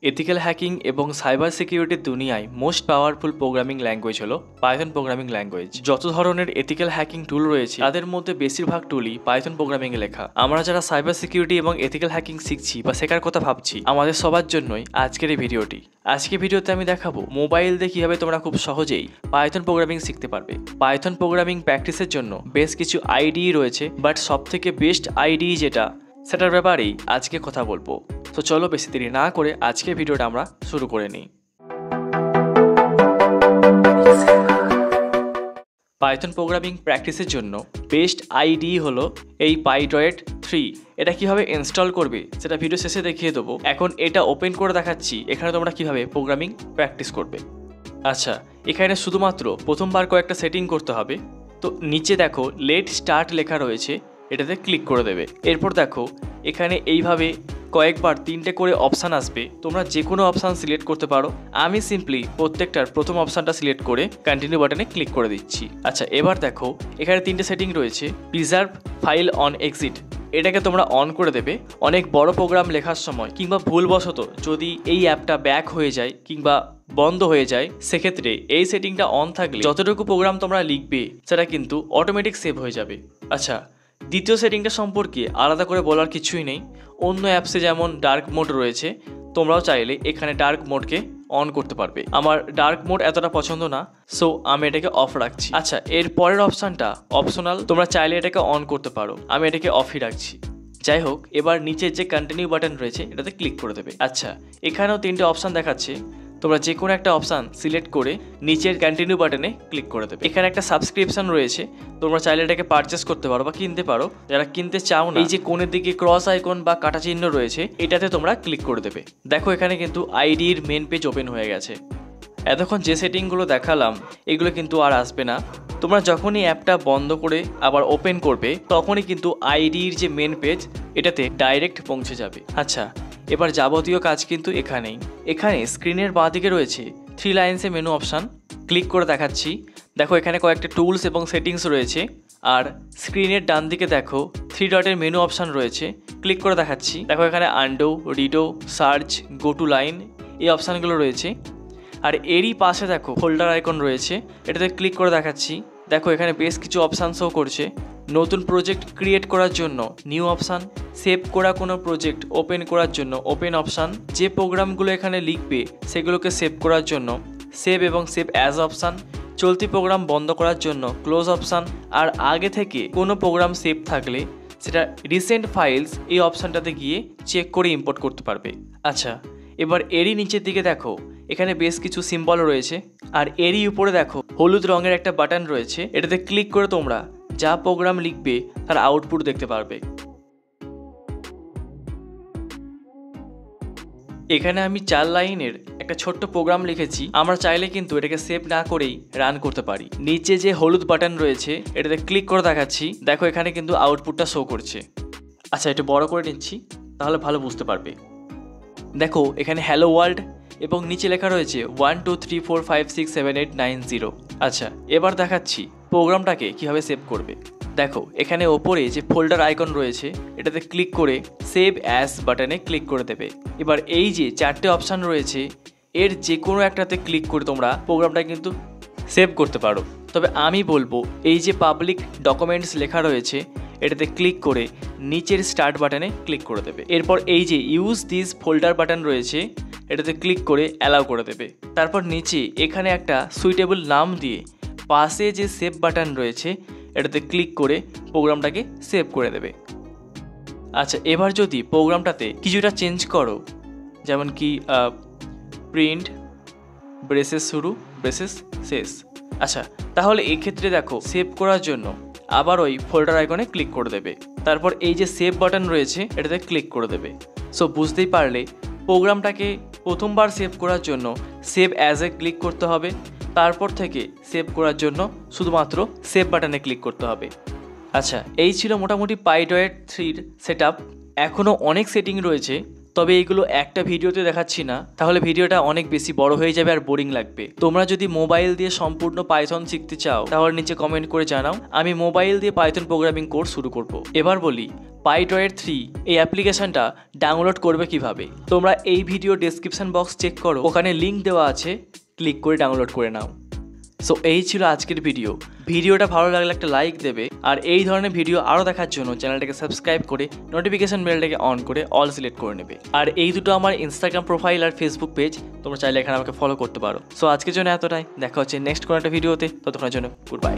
Ethical hacking এবং cyber সিকিউরিটির দুনিয়ায় মোস্ট পাওয়ারফুল প্রোগ্রামিং ল্যাঙ্গুয়েজ হলো পাইথন প্রোগ্রামিং ল্যাঙ্গুয়েজ। যত ধরনের এথিক্যাল হ্যাকিং টুল রয়েছে তাদের মধ্যে বেশিরভাগ টুলই পাইথন প্রোগ্রামিংয়ে লেখা। আমরা যারা সাইবার সিকিউরিটি এবং এথিক্যাল হ্যাকিং শিখছি বা শেখার কথা ভাবছি, আমাদের সবার জন্যই আজকের এই ভিডিওটি। আজকের ভিডিওতে আমি দেখাবো মোবাইল দিয়ে কীভাবে তোমরা খুব সহজেই পাইথন প্রোগ্রামিং শিখতে পারবে। পাইথন প্রোগ্রামিং প্র্যাকটিসের জন্য বেশ কিছু আইডিই রয়েছে, বাট সবথেকে বেস্ট আইডি যেটা, সেটার ব্যাপারেই আজকে কথা বলবো। তো চলো বেশি দেরি না করে আজকে ভিডিওটা আমরা শুরু করে নিই। পাইথন প্রোগ্রামিং প্র্যাকটিসের জন্য বেস্ট আইডি হলো এই PyDroid3। এটা কিভাবে ইনস্টল করবে সেটা ভিডিও শেষে দেখিয়ে দেবো। এখন এটা ওপেন করে দেখাচ্ছি, এখানে তোমরা কিভাবে প্রোগ্রামিং প্র্যাকটিস করবে। আচ্ছা, এখানে শুধুমাত্র প্রথমবার কয়েকটা সেটিং করতে হবে। তো নিচে দেখো লেট স্টার্ট লেখা রয়েছে, এটাতে ক্লিক করে দেবে। এরপর দেখো এখানে এইভাবে কয়েকবার 3টে করে অপশান আসবে, তোমরা যে কোনো অপশান সিলেক্ট করতে পারো। আমি সিম্পলি প্রত্যেকটার প্রথম অপশানটা সিলেক্ট করে কন্টিনিউ বাটনে ক্লিক করে দিচ্ছি। আচ্ছা, এবার দেখো এখানে 3টে সেটিং রয়েছে। প্রিজার্ভ ফাইল অন এক্সিট, এটাকে তোমরা অন করে দেবে। অনেক বড় প্রোগ্রাম লেখার সময় কিংবা ভুলবশত যদি এই অ্যাপটা ব্যাক হয়ে যায় কিংবা বন্ধ হয়ে যায়, সেক্ষেত্রে এই সেটিংটা অন থাকলে যতটুকু প্রোগ্রাম তোমরা লিখবে সেটা কিন্তু অটোমেটিক সেভ হয়ে যাবে। আচ্ছা, দ্বিতীয় সেটিংটা সম্পর্কে আলাদা করে বলার কিছুই নেই। অন্য অ্যাপসে যেমন ডার্ক মোড রয়েছে, তোমরাও চাইলে এখানে ডার্ক মোডকে অন করতে পারবে। আমার ডার্ক মোড এতটা পছন্দ না, সো আমি এটাকে অফ রাখছি। আচ্ছা, এর পরের অপশানটা অপশনাল, তোমরা চাইলে এটাকে অন করতে পারো, আমি এটাকে অফই রাখছি। যাই হোক, এবার নিচের যে কন্টিনিউ বাটন রয়েছে এটাতে ক্লিক করে দেবে। আচ্ছা, এখানেও 3টে অপশান দেখাচ্ছে, তোমরা যে কোনো একটা অপশান সিলেক্ট করে নিচের কন্টিনিউ বাটনে ক্লিক করে দেবে। এখানে একটা সাবস্ক্রিপশন রয়েছে, তোমরা চাইলে এটাকে পারচেস করতে পারো বা কিনতে পারো। যারা কিনতে চাও না, এই যে কোণের দিকে ক্রস আইকন বা কাটা চিহ্ন রয়েছে, এটাতে তোমরা ক্লিক করে দেবে। দেখো এখানে কিন্তু আইডির মেন পেজ ওপেন হয়ে গেছে। এতক্ষণ যে সেটিংগুলো দেখালাম এগুলো কিন্তু আর আসবে না। তোমরা যখনই অ্যাপটা বন্ধ করে আবার ওপেন করবে, তখনই কিন্তু আইডির যে মেন পেজ এটাতে ডাইরেক্ট পৌঁছে যাবে। আচ্ছা, এবার যাবতীয় কাজ কিন্তু এখানেই। এখানে স্ক্রিনের বাঁ দিকে রয়েছে 3 লাইন্সে মেনু অপশান, ক্লিক করে দেখাচ্ছি। দেখো এখানে কয়েকটা টুলস এবং সেটিংস রয়েছে। আর স্ক্রিনের ডান দিকে দেখো 3 ডটের মেনু অপশান রয়েছে, ক্লিক করে দেখাচ্ছি। দেখো এখানে undo, রিডো, search, go to line এই অপশানগুলো রয়েছে। আর এরই পাশে দেখো ফোল্ডার আইকন রয়েছে, এটাতে ক্লিক করে দেখাচ্ছি। দেখো এখানে বেশ কিছু অপশান শো করছে। নতুন প্রজেক্ট ক্রিয়েট করার জন্য নিউ অপশান, সেভ করা কোনো প্রজেক্ট ওপেন করার জন্য ওপেন অপশান, যে প্রোগ্রামগুলো এখানে লিখবে সেগুলোকে সেভ করার জন্য সেভ এবং সেভ অ্যাজ অপশান, চলতি প্রোগ্রাম বন্ধ করার জন্য ক্লোজ অপশান, আর আগে থেকে কোনো প্রোগ্রাম সেভ থাকলে সেটা রিসেন্ট ফাইলস এই অপশানটাতে গিয়ে চেক করে ইম্পোর্ট করতে পারবে। আচ্ছা, এবার এরই নিচের দিকে দেখো এখানে বেশ কিছু সিম্বল রয়েছে। আর এরই উপরে দেখো হলুদ রঙের একটা বাটন রয়েছে, এটাতে ক্লিক করে তোমরা যা প্রোগ্রাম লিখবে তার আউটপুট দেখতে পারবে। এখানে আমি 4 লাইনের একটা ছোট্ট প্রোগ্রাম লিখেছি। আমরা চাইলে কিন্তু এটাকে সেভ না করেই রান করতে পারি। নিচে যে হলুদ বাটন রয়েছে এটাতে ক্লিক করে দেখাচ্ছি। দেখো এখানে কিন্তু আউটপুটটা শো করছে। আচ্ছা, একটু বড় করে নিচ্ছি তাহলে ভালো বুঝতে পারবে। দেখো এখানে হ্যালো ওয়ার্ল্ড এবং নিচে লেখা রয়েছে 1 2 3 4 5 6 7 8 9 0। আচ্ছা, এবার দেখাচ্ছি প্রোগ্রামটাকে কিভাবে সেভ করবে। দেখো এখানে ওপরে যে ফোল্ডার আইকন রয়েছে এটাতে ক্লিক করে সেভ অ্যাজ বাটনে ক্লিক করে দেবে। এবার এই যে 4টে অপশান রয়েছে এর যে কোনো একটাতে ক্লিক করে তোমরা প্রোগ্রামটা কিন্তু সেভ করতে পারো। তবে আমি বলবো এই যে পাবলিক ডকুমেন্টস লেখা রয়েছে এটাতে ক্লিক করে নিচের স্টার্ট বাটনে ক্লিক করে দেবে। এরপর এই যে ইউজ দিস ফোল্ডার বাটন রয়েছে এটাতে ক্লিক করে অ্যালাউ করে দেবে। তারপর নিচে এখানে একটা সুইটেবল নাম দিয়ে পাশে যে সেভ বাটন রয়েছে এটাতে ক্লিক করে প্রোগ্রামটাকে সেভ করে দেবে। আচ্ছা, এবার যদি প্রোগ্রামটাতে কিছুটা চেঞ্জ করো, যেমন কি প্রিন্ট ব্রেসেস শুরু ব্রেসেস শেষ, আচ্ছা তাহলে এই ক্ষেত্রে দেখো সেভ করার জন্য আবার ওই ফোল্ডার আইকনে ক্লিক করে দেবে। তারপর এই যে সেভ বাটন রয়েছে এটাতে ক্লিক করে দেবে। সো বুঝতেই পারলে প্রোগ্রামটাকে প্রথমবার সেভ করার জন্য সেভ অ্যাজ এ ক্লিক করতে হবে, তারপর থেকে সেভ করার জন্য শুধুমাত্র সেভ বাটনে ক্লিক করতে হবে। আচ্ছা, এই ছিল মোটামুটি PyDroid3 সেটআপ। এখনও অনেক সেটিং রয়েছে, তবে এইগুলো একটা ভিডিওতে দেখাচ্ছি না, তাহলে ভিডিওটা অনেক বেশি বড় হয়ে যাবে আর বোরিং লাগবে। তোমরা যদি মোবাইল দিয়ে সম্পূর্ণ পাইথন শিখতে চাও তাহলে নিচে কমেন্ট করে জানাও, আমি মোবাইল দিয়ে পাইথন প্রোগ্রামিং কোর্স শুরু করব। এবার বলি পাইড্রয়েড 3 এই অ্যাপ্লিকেশনটা ডাউনলোড করবে কিভাবে। তোমরা এই ভিডিও ডেসক্রিপশন বক্স চেক করো, ওখানে লিঙ্ক দেওয়া আছে, ক্লিক করে ডাউনলোড করে নাও। সো এই ছিল আজকের ভিডিওটা ভালো লাগলে একটা লাইক দেবে, আর এই ধরনের ভিডিও আরও দেখার জন্য চ্যানেলটাকে সাবস্ক্রাইব করে নোটিফিকেশন বেলটাকে অন করে অল সিলেক্ট করে নেবে। আর এই দুটো আমার ইনস্টাগ্রাম প্রোফাইল আর ফেসবুক পেজ, তোমরা চাইলে এখানে আমাকে ফলো করতে পারো। সো আজকের জন্য এতটাই, দেখা হচ্ছে নেক্সট কোনো একটা ভিডিওতে, ততক্ষণের জন্য গুড বাই।